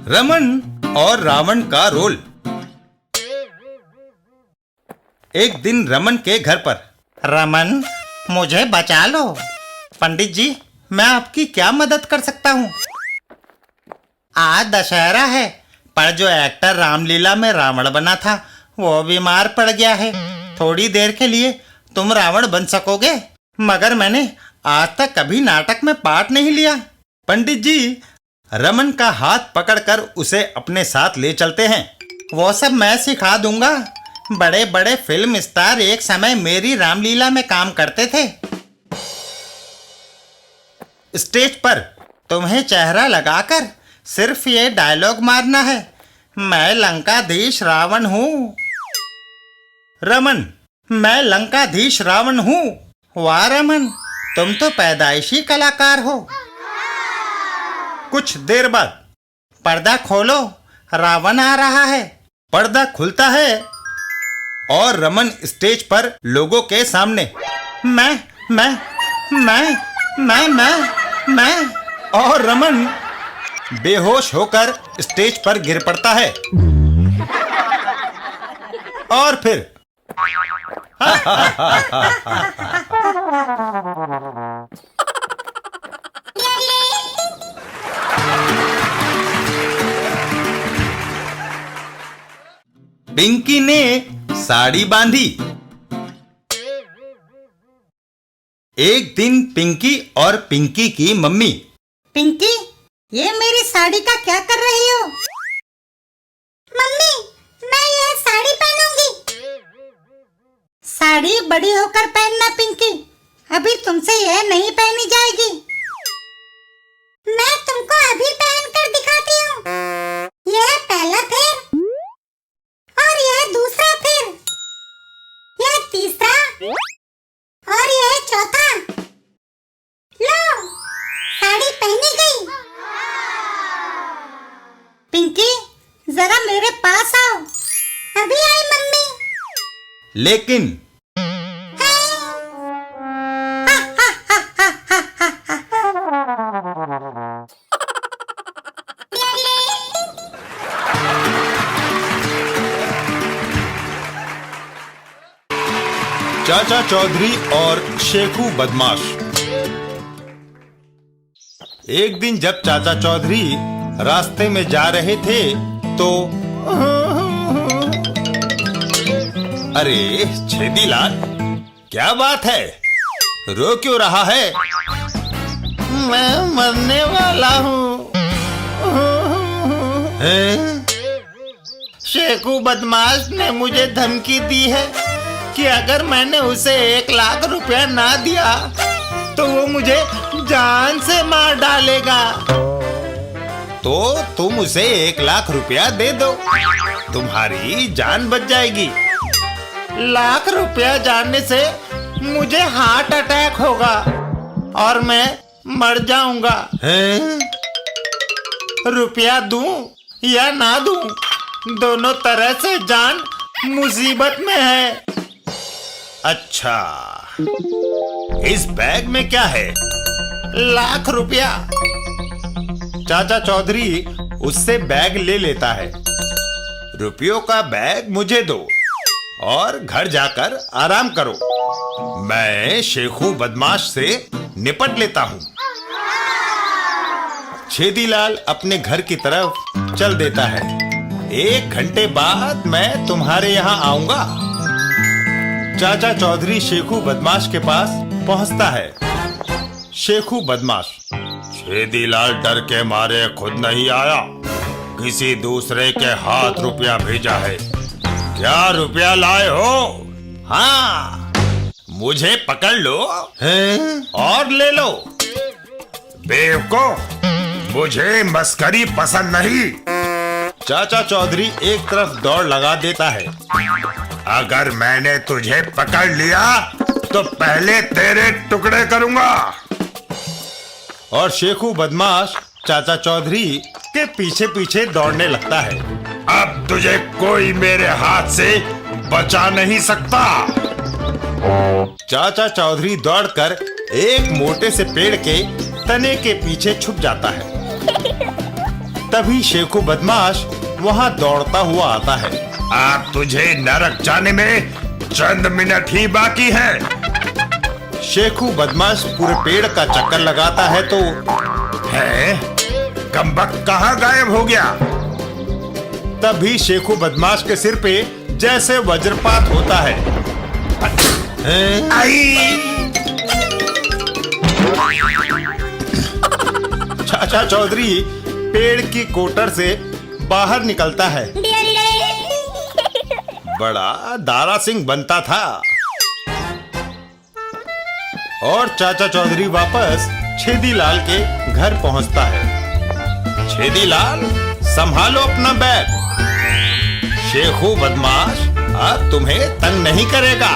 रमन और रावण का रोल। एक दिन रमन के घर पर। रमन, मुझे बचा लो। पंडित जी, मैं आपकी क्या मदद कर सकता हूँ? आज दशहरा है, पर जो एक्टर रामलीला में रावण बना था वो बीमार पड़ गया है। थोड़ी देर के लिए तुम रावण बन सकोगे, मगर मैंने आज तक कभी नाटक में पार्ट नहीं लिया। पंडित जी रमन का हाथ पकड़कर उसे अपने साथ ले चलते हैं। वो सब मैं सिखा दूंगा। बड़े बड़े फिल्म स्टार एक समय मेरी रामलीला में काम करते थे। स्टेज पर तुम्हें चेहरा लगाकर सिर्फ ये डायलॉग मारना है, मैं लंकाधीश रावण हूँ। रमन, मैं लंकाधीश रावण हूँ। वाह रमन, तुम तो पैदाइशी कलाकार हो। कुछ देर बाद पर्दा खोलो, रावण आ रहा है। पर्दा खुलता है और रमन स्टेज पर लोगों के सामने। मैं और रमन बेहोश होकर स्टेज पर गिर पड़ता है। और फिर पिंकी ने साड़ी बांधी। एक दिन पिंकी और पिंकी की मम्मी। पिंकी, ये मेरी साड़ी का क्या कर रही हो? मम्मी, मैं ये साड़ी पहनूंगी। साड़ी बड़ी होकर पहनना पिंकी, अभी तुमसे यह नहीं पहनी जाएगी। मैं तुमको अभी पहन कर दिखाती हूँ। यह पहला फेर और यह दूसरा फेर, यह तीसरा और यह चौथा। लो, साड़ी पहनी गई। पिंकी, जरा मेरे पास आओ। अभी आई मम्मी। लेकिन चाचा चौधरी और शेखू बदमाश। एक दिन जब चाचा चौधरी रास्ते में जा रहे थे तो अरे छेदीलाल, क्या बात है, रो क्यों रहा है? मैं मरने वाला हूँ। शेखू बदमाश ने मुझे धमकी दी है कि अगर मैंने उसे 1 लाख रुपया ना दिया तो वो मुझे जान से मार डालेगा। तो तुम उसे 1 लाख रुपया दे दो, तुम्हारी जान बच जाएगी। 1 लाख रुपया जाने से मुझे हार्ट अटैक होगा और मैं मर जाऊंगा। रुपया दूं या ना दूं, दोनों तरह से जान मुसीबत में है। अच्छा, इस बैग में क्या है? 1 लाख रुपया। चाचा चौधरी उससे बैग ले लेता है। रुपयों का बैग मुझे दो और घर जाकर आराम करो, मैं शेखू बदमाश से निपट लेता हूँ। छेदीलाल अपने घर की तरफ चल देता है। 1 घंटे बाद मैं तुम्हारे यहाँ आऊंगा। चाचा चौधरी शेखू बदमाश के पास पहुंचता है। शेखू बदमाश, छेदीलाल डर के मारे खुद नहीं आया, किसी दूसरे के हाथ रुपया भेजा है। क्या रुपया लाए हो? हाँ, मुझे पकड़ लो और ले लो। बेवकूफ, मुझे मस्करी पसंद नहीं। चाचा चौधरी एक तरफ दौड़ लगा देता है। अगर मैंने तुझे पकड़ लिया तो पहले तेरे टुकड़े करूंगा। और शेखू बदमाश चाचा चौधरी के पीछे पीछे दौड़ने लगता है। अब तुझे कोई मेरे हाथ से बचा नहीं सकता। चाचा चौधरी दौड़कर एक मोटे से पेड़ के तने के पीछे छुप जाता है। तभी शेखू बदमाश वहाँ दौड़ता हुआ आता है। अब तुझे नरक जाने में चंद मिनट ही बाकी है। शेखू बदमाश पूरे पेड़ का चक्कर लगाता है तो है कमबख्त कहाँ गायब हो गया? तभी शेखू बदमाश के सिर पे जैसे वज्रपात होता है। चाचा चौधरी पेड़ की कोटर से बाहर निकलता है। बड़ा दारा सिंह बनता था। और चाचा चौधरी वापस छेदीलाल के घर पहुंचता है। छेदीलाल, संभालो अपना बैग। शेखू बदमाश अब तुम्हें तंग नहीं करेगा।